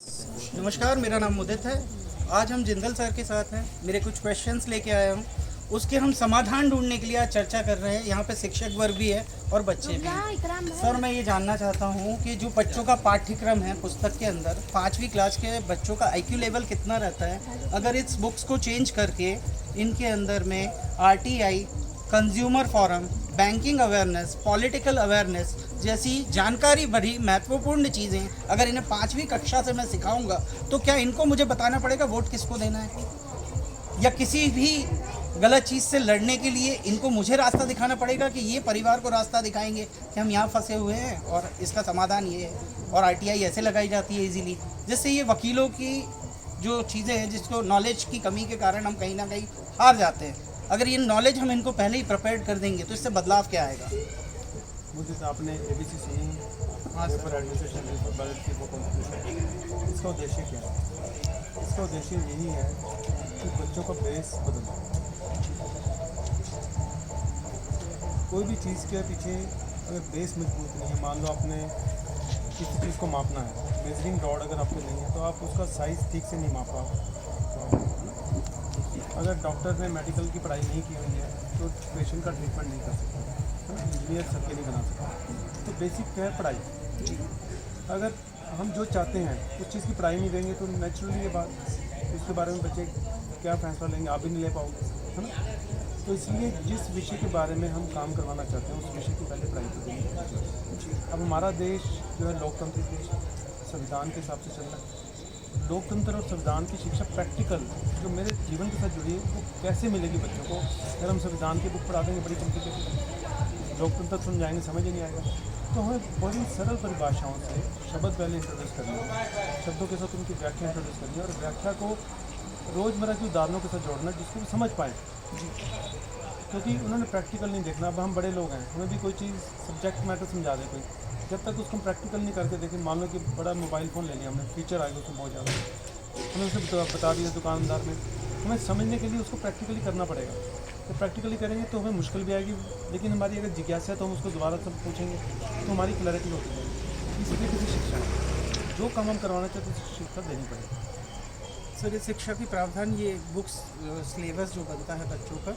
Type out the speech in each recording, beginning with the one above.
नमस्कार, मेरा नाम उदित है। आज हम जिंदल सर के साथ हैं। मेरे कुछ क्वेश्चंस लेके आया हूँ, उसके हम समाधान ढूंढने के लिए आज चर्चा कर रहे हैं। यहाँ पे शिक्षक वर्ग भी है और बच्चे भी हैं। सर, मैं ये जानना चाहता हूँ कि जो बच्चों का पाठ्यक्रम है पुस्तक के अंदर, 5वीं क्लास के बच्चों का IQ लेवल कितना रहता है? अगर इस बुक्स को चेंज करके इनके अंदर में RTI, consumer forum, banking awareness, political awareness जैसी जानकारी भरी महत्वपूर्ण चीज़ें अगर इन्हें 5वीं कक्षा से मैं सिखाऊंगा, तो क्या इनको मुझे बताना पड़ेगा वोट किसको देना है? या किसी भी गलत चीज़ से लड़ने के लिए इनको मुझे रास्ता दिखाना पड़ेगा कि ये परिवार को रास्ता दिखाएंगे कि हम यहाँ फंसे हुए हैं और इसका समाधान ये है? और RTI ऐसे लगाई जाती है इजीली, जिससे ये वकीलों की जो चीज़ें हैं, जिसको नॉलेज की कमी के कारण हम कहीं ना कहीं हार जाते हैं। अगर ये नॉलेज हम इनको पहले ही प्रिपेयर कर देंगे तो इससे बदलाव क्या आएगा? मुझे तो आपने ABC पेपर एडमिनिस्ट्रेशन इसका उद्देश्य क्या है? इसका उद्देश्य यही है कि बच्चों का बेस बदलना। कोई भी चीज़ के पीछे अगर बेस मजबूत नहीं है, मान लो आपने किसी चीज़ को मापना है, मेजरिंग रॉड अगर आपको नहीं है तो आप उसका साइज़ ठीक से नहीं माप पाओगे। अगर डॉक्टर ने मेडिकल की पढ़ाई नहीं की हुई है तो पेशेंट का ट्रीटमेंट नहीं कर सकता, इंजीनियर सबके नहीं बना सकता। तो बेसिक क्या है? पढ़ाई। अगर हम जो चाहते हैं उस चीज़ की पढ़ाई नहीं देंगे तो नेचुरली ये बात, उसके बारे में बच्चे क्या फैसला लेंगे, आप भी नहीं ले पाओगे, है ना? तो इसलिए जिस विषय के बारे में हम काम करवाना चाहते हैं उस विषय की पहले पढ़ाई तो देंगे। अब हमारा देश जो है लोकतांत्रिक देश, संविधान के हिसाब से चल रहा है। लोकतंत्र और संविधान की शिक्षा प्रैक्टिकल जो मेरे जीवन के साथ जुड़ी है वो कैसे मिलेगी बच्चों को? अगर हम संविधान की बुक पढ़ा देंगे बड़ी कॉम्प्लिकेटेड, लोकतंत्र समझाएंगे समझ ही नहीं आएगा। तो हमें बड़ी सरल परिभाषाओं से शब्द पहले इंट्रोड्यूस करनी है, शब्दों के साथ उनकी व्याख्या इंट्रोड्यूस करनी है और व्याख्या को रोज़मर्रा की उदाहरणों के साथ जोड़ना जिसको वो समझ पाएँ। क्योंकि उन्होंने प्रैक्टिकल नहीं देखना। अब हम बड़े लोग हैं, हमें भी कोई चीज़ सब्जेक्ट मैटर समझा दे कोई, जब तक उसको हम प्रैक्टिकल नहीं करके देखें, मान लो कि बड़ा मोबाइल फ़ोन ले लिया हमने, फीचर आएगा उसमें बहुत ज़्यादा, हमें उसे बता दिया दुकानदार ने, हमें समझने के लिए उसको प्रैक्टिकली करना पड़ेगा। तो प्रैक्टिकली करेंगे तो हमें मुश्किल भी आएगी, लेकिन हमारी अगर जिज्ञासा है तो हम उसको दोबारा सब पूछेंगे तो हमारी क्लैरिटी होती जाएगी। इस तरीके से शिक्षा है, जो काम हम करवाना चाहते हैं शिक्षा देनी पड़ेगी। सर, ये शिक्षा की प्रावधान, ये बुक्स सिलेबस जो बनता है बच्चों का,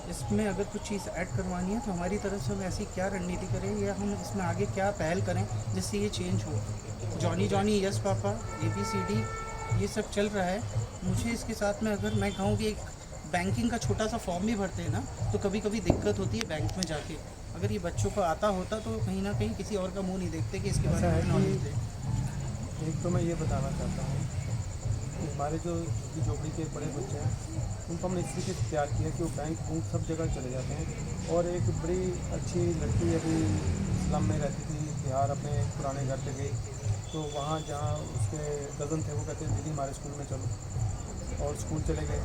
इसमें अगर कुछ चीज़ ऐड करवानी है तो हमारी तरफ से हम ऐसी क्या रणनीति करें या हम इसमें आगे क्या पहल करें जिससे ये चेंज हो? Johnny Johnny yes papa, ABCD ये सब चल रहा है। मुझे इसके साथ में अगर मैं कहूँ कि एक बैंकिंग का छोटा सा फॉर्म भी भरते हैं ना, तो कभी कभी दिक्कत होती है बैंक में जाके। अगर ये बच्चों को आता होता तो कहीं ना कहीं किसी और का मुँह नहीं देखते कि इसके बारे में नॉलेज दे। एक तो मैं ये बताना चाहता हूँ कि हमारे जो झोपड़ी के बड़े बच्चे हैं उनको हमने इस तरीके से तैयार किया कि वो बैंक बुक सब जगह चले जाते हैं। और एक बड़ी अच्छी लड़की अभी इस्लाम में रहती थी, बिहार, अपने पुराने घर पे गई, तो वहाँ जहाँ उसके कज़न थे वो कहते हैं दीदी हमारे स्कूल में चलो, और स्कूल चले गए।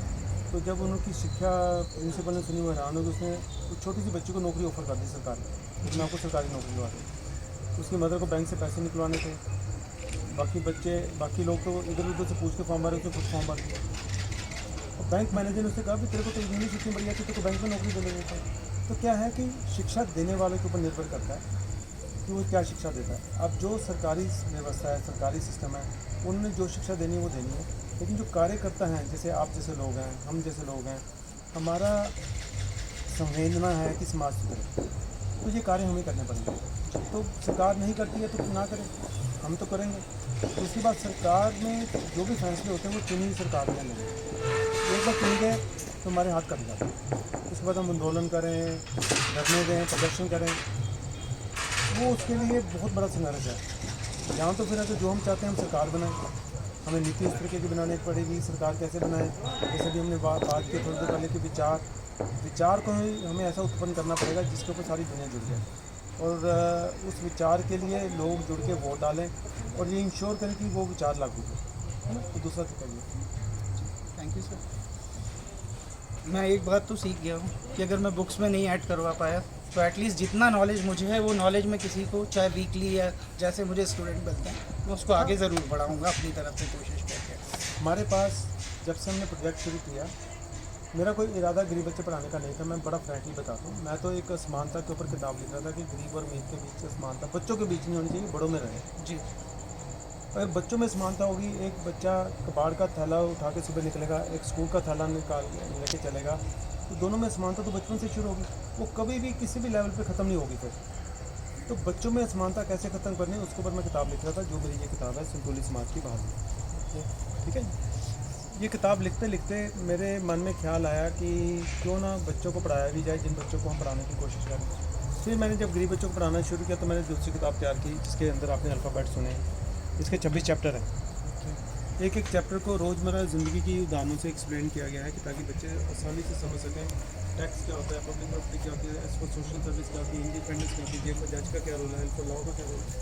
तो जब उनकी शिक्षा प्रिंसिपल ने सुनी, वो हैरान हो गई। उसने उस छोटी सी बच्ची को नौकरी ऑफर कर दी सरकार ने, उसने आपको सरकारी नौकरी दिलवा दी। उसकी मदर को बैंक से पैसे निकलवाने थे, बाकी लोग तो इधर उधर से पूछ के फॉर्म भरे, उसने खुद फॉर्म भर दिया। और बैंक मैनेजर ने उससे कहा भी तेरे को तो इंग्लिश इतनी बढ़िया थी, तो बैंक में नौकरी दे देता है। तो क्या है कि शिक्षा देने वाले के ऊपर निर्भर करता है कि वो क्या शिक्षा देता है। अब जो सरकारी व्यवस्था है, सरकारी सिस्टम है, उन्होंने जो शिक्षा देनी है वो देनी है, लेकिन जो कार्यकर्ता हैं, जैसे आप जैसे लोग हैं, हम जैसे लोग हैं, हमारा संवेदना है कि समाज सुधरे, तो ये कार्य हमें करने पड़ेंगे। तो सरकार नहीं करती है तो ना करें, हम तो करेंगे। उसके बाद सरकार में जो भी फैसले होते हैं वो चुनी सरकार में लेंगे। एक बार चुन गए तो हमारे हाथ कट जाते हैं। उसके बाद हम आंदोलन करें, धरने दें, प्रदर्शन करें, वो उसके लिए बहुत बड़ा संघर्ष है। यहाँ तो फिर अगर जो हम चाहते हैं हम सरकार बनाएं, हमें नीति इस तरीके की बनानी पड़ेगी। सरकार कैसे बनाएं? जैसे भी हमने बात की थोड़ी देर पहले कि विचार को हमें ऐसा उत्पन्न करना पड़ेगा जिसके ऊपर सारी दुनिया जुड़ जाए, और उस विचार के लिए लोग जुड़ के वोट डालें और ये इंश्योर करें कि वो विचार लागू हो, है ना? तो दूसरा तरीका ये। Thank you sir. मैं एक बात तो सीख गया हूँ कि अगर मैं बुक्स में नहीं ऐड करवा पाया तो एटलीस्ट जितना नॉलेज मुझे है वो नॉलेज मैं किसी को, चाहे वीकली या जैसे मुझे स्टूडेंट बनते हैं, मैं उसको आगे ज़रूर बढ़ाऊँगा अपनी तरफ से कोशिश करके। हमारे पास जब से हमने प्रोजेक्ट शुरू किया, मेरा कोई इरादा गरीब बच्चे पढ़ाने का नहीं था। मैं बड़ा फ्रैंकली बताता हूँ, मैं तो एक समानता के ऊपर किताब लिख रहा था कि गरीब और अमीर के बीच समानता बच्चों के बीच नहीं होनी चाहिए, बड़ों में रहे। जी। अगर बच्चों में समानता होगी, एक बच्चा कबाड़ का थैला उठा के सुबह निकलेगा, एक स्कूल का थैला निकाल लेके चलेगा, तो दोनों में समानता तो बचपन से शुरू होगी, वो कभी भी किसी भी लेवल पे ख़त्म नहीं होगी फिर। तो बच्चों में समानता कैसे ख़त्म करनी है उसके ऊपर मैं किताब लिख रहा था, जो मेरी ये किताब है संतुलित समाज की बहाली। ठीक है, ये किताब लिखते लिखते मेरे मन में ख्याल आया कि क्यों ना बच्चों को पढ़ाया भी जाए जिन बच्चों को हम पढ़ाने की कोशिश करें। फिर मैंने जब गरीब बच्चों को पढ़ाना शुरू किया तो मैंने दूसरी किताब तैयार की जिसके अंदर आपने अल्फ़ाबेट सुने। इसके 26 चैप्टर हैं। एक एक चैप्टर को रोज़मर्रा ज़िंदगी की उदाहरणों से एक्सप्लेन किया गया है कि ताकि बच्चे आसानी से समझ सकें टैक्स क्या होता है, पब्लिक प्रॉपर्टी क्या होती है, एज फॉर सोशल सर्विस क्या होती है, इंडिपेंडेंस क्या होती है, जेल में जज का क्या रोल है, हेल्प लॉ का क्या रोल है।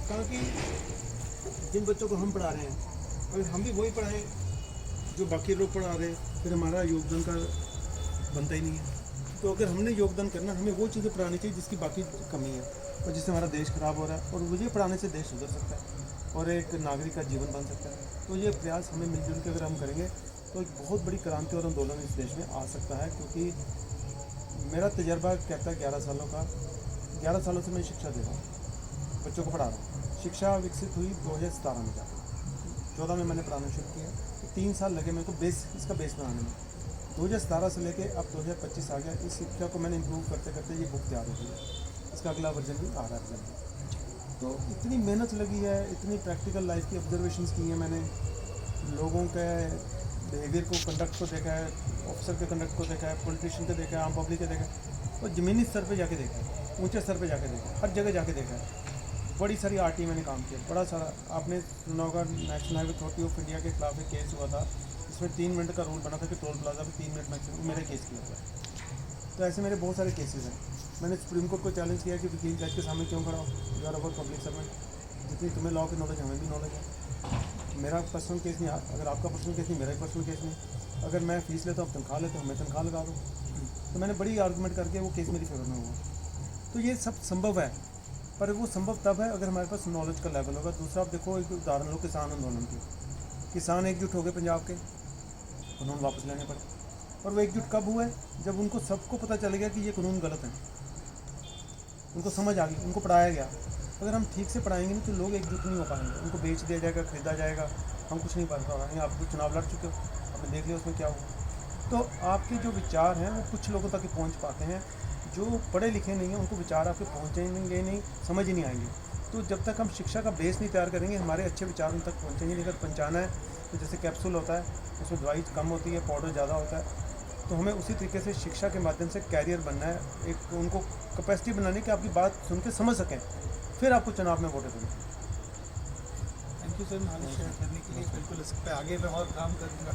ताकि जिन बच्चों को हम पढ़ा रहे हैं अगर हम भी वही पढ़ाएँ जो बाकी लोग पढ़ा रहे हैं फिर हमारा योगदान का बनता ही नहीं है। तो अगर हमने योगदान करना हमें वो चीज़ें पढ़ानी चाहिए जिसकी बाकी कमी है और जिससे हमारा देश ख़राब हो रहा है, और मुझे पढ़ाने से देश सुधर सकता है और एक नागरिक का जीवन बन सकता है। तो ये प्रयास हमें मिलजुल के अगर हम करेंगे तो एक बहुत बड़ी क्रांति और आंदोलन इस देश में आ सकता है। क्योंकि मेरा तजर्बा कहता है 11 सालों का, 11 सालों से मैं शिक्षा दे रहा हूँ, बच्चों को पढ़ा रहा हूँ। शिक्षा विकसित हुई 2017 में जाकर, 14 में मैंने पढ़ाना शुरू किया, तो 3 साल लगे मेरे को इसका बेस बनाने में। 2017 से लेके अब 2025 आ गया। इस शिक्षा को मैंने इम्प्रूव करते करते ये बुक तैयार हो गई है। इसका अगला वर्जन भी आ रहा है जल्दी। तो इतनी मेहनत लगी है, इतनी प्रैक्टिकल लाइफ की ऑब्जर्वेशंस की हैं मैंने, लोगों के बिहेवियर को, कंडक्ट को देखा है, ऑफिसर के कंडक्ट को देखा है, पॉलिटिशियन को देखा है, आम पब्लिक को देखा है, और ज़मीनी स्तर पे जाके देखा है, ऊंचे स्तर पे जाके देखा है, हर जगह जाके देखा है। बड़ी सारी आरटी मैंने काम किया, बड़ा सारा। आपने सुना होगा national highway authority of India के खिलाफ एक केस हुआ था, इसमें 3 मिनट का रूल बना था कि टोल प्लाजा पे 3 मिनट मैक्सिमम, मेरे केस किया था। तो ऐसे मेरे बहुत सारे केसेस हैं। मैंने सुप्रीम कोर्ट को चैलेंज किया कि वकील जज के सामने क्यों खड़ा हो, you are our public servant, जितनी तुम्हें लॉ की नॉलेज हमें भी नॉलेज है। मेरा पर्सनल केस नहीं, अगर आपका पर्सनल केस नहीं, मेरा ही पर्सनल केस नहीं। अगर मैं फीस लेता हूँ, तनख्वाह लेता हूँ, मैं तनख्वाह लगा दूँ। तो मैंने बड़ी आर्गूमेंट करके वो केस मेरी फेवर में हुआ। तो ये सब संभव है, पर वो संभव तब है अगर हमारे पास नॉलेज का लेवल होगा। दूसरा आप देखो, एक उदाहरण लो किसान आंदोलन की। किसान एकजुट हो गए पंजाब के, कानून वापस लेने पड़े। और वो एकजुट कब हुए? जब उनको सबको पता चल गया कि ये कानून गलत है, उनको समझ आ गई, उनको पढ़ाया गया। अगर हम ठीक से पढ़ाएंगे नहीं तो लोग एकजुट नहीं हो पाएंगे, उनको बेच दिया जाएगा, खरीदा जाएगा, हम कुछ नहीं पढ़ पाएंगे। आप भी चुनाव लड़ चुके हो, आपने देख लिया उसमें क्या हुआ। तो आपके जो विचार हैं वो कुछ लोगों तक ही पहुँच पाते हैं, जो पढ़े लिखे नहीं हैं उनको विचार आपके पहुँचेंगे नहीं, समझ ही नहीं आएंगे। तो जब तक हम शिक्षा का बेस नहीं तैयार करेंगे, हमारे अच्छे विचार उन तक पहुँचेंगे नहीं। अगर पहुँचाना है तो जैसे कैप्सूल होता है, उसमें दवाई कम होती है, पाउडर ज़्यादा होता है। तो हमें उसी तरीके से शिक्षा के माध्यम से कैरियर बनना है, एक उनको कैपेसिटी बनानी कि आपकी बात सुन के समझ सकें, फिर आपको चुनाव में वोट देंगे। Thank you sir, knowledge share करने के लिए। बिल्कुल इस पर आगे मैं और काम करूँगा।